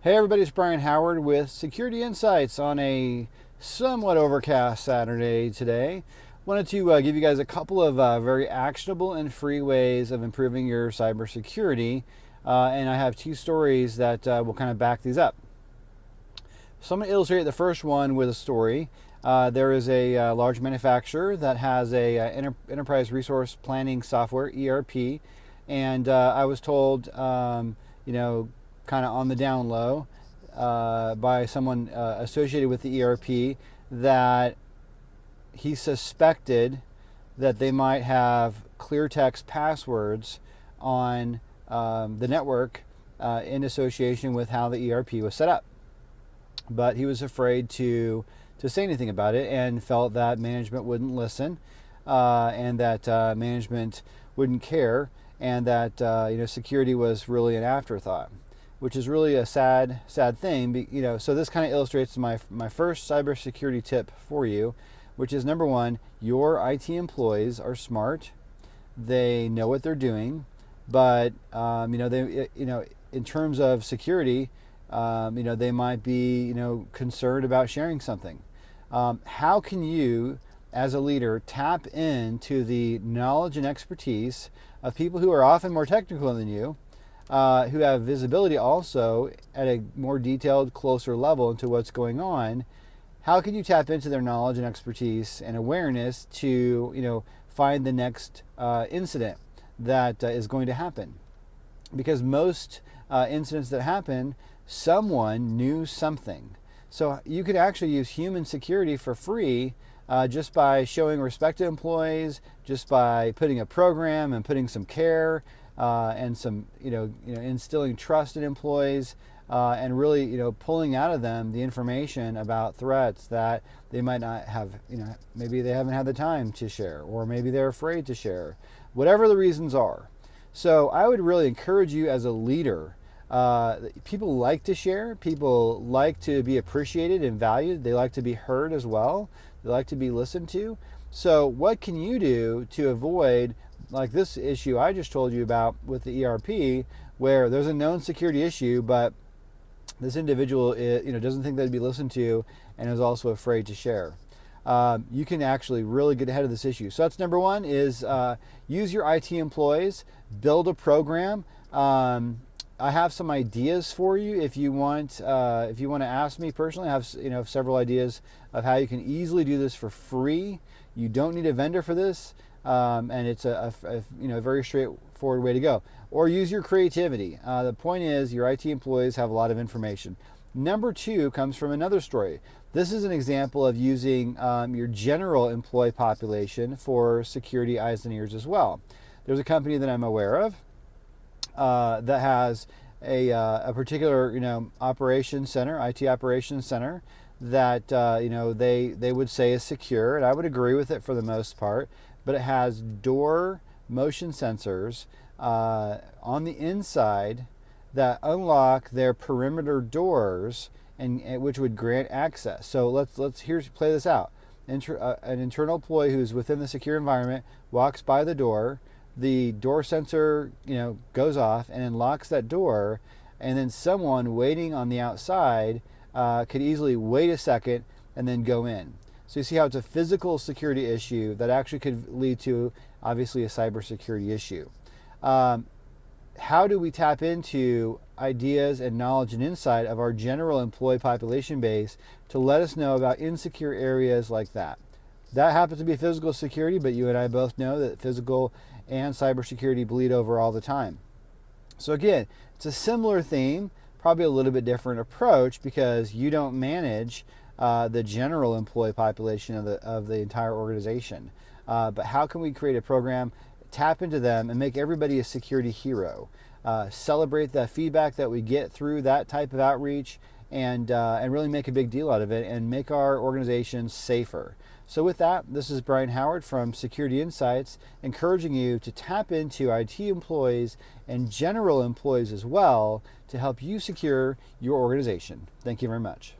Hey everybody, it's Brian Howard with Security Insights on a somewhat overcast Saturday today. Wanted to give you guys a couple of very actionable and free ways of improving your cybersecurity, and I have two stories that will kind of back these up. So I'm going to illustrate the first one with a story. There is a large manufacturer that has a enterprise resource planning software, ERP, and I was told, kind of on the down low by someone associated with the ERP that he suspected that they might have clear text passwords on the network in association with how the ERP was set up. But he was afraid to say anything about it and felt that management wouldn't listen and that management wouldn't care, and that security was really an afterthought, which is really a sad thing. So this kind of illustrates my first cybersecurity tip for you, which is number one: your IT employees are smart, they know what they're doing, but in terms of security, they might be concerned about sharing something. How can you, as a leader, tap into the knowledge and expertise of people who are often more technical than you, who have visibility also at a more detailed, closer level into what's going on? How can you tap into their knowledge and expertise and awareness to find the next incident that is going to happen? Because most incidents that happen, someone knew something. So you could actually use human security for free just by showing respect to employees, just by putting a program and putting some care and some instilling trust in employees, and really pulling out of them the information about threats that they might not have, maybe they haven't had the time to share, or maybe they're afraid to share, whatever the reasons are. So I would really encourage you as a leader. People like to share. People like to be appreciated and valued. They like to be heard as well. They like to be listened to. So what can you do to avoid like this issue I just told you about with the ERP, where there's a known security issue, but this individual doesn't think they'd be listened to and is also afraid to share? You can actually really get ahead of this issue. So that's number one: is use your IT employees, build a program. I have some ideas for you if you want to ask me personally. I have several ideas of how you can easily do this for free. You don't need a vendor for this, and it's a very straightforward way to go. Or use your creativity. The point is, your IT employees have a lot of information. Number two comes from another story. This is an example of using your general employee population for security eyes and ears as well. There's a company that I'm aware of that has a particular operations center, IT operations center, that they would say is secure, and I would agree with it for the most part. But it has door motion sensors on the inside that unlock their perimeter doors, and which would grant access. So let's play this out. An internal employee who's within the secure environment walks by the door. The door sensor goes off and unlocks that door, and then someone waiting on the outside could easily wait a second and then go in. So you see how it's a physical security issue that actually could lead to, obviously, a cybersecurity issue. How do we tap into ideas and knowledge and insight of our general employee population base to let us know about insecure areas like that? That happens to be physical security, but you and I both know that physical and cybersecurity bleed over all the time. So again, it's a similar theme, probably a little bit different approach, because you don't manage the general employee population of the entire organization. But how can we create a program, tap into them, and make everybody a security hero? Celebrate the feedback that we get through that type of outreach, and really make a big deal out of it and make our organization safer. So with that, this is Brian Howard from Security Insights, encouraging you to tap into IT employees and general employees as well to help you secure your organization. Thank you very much.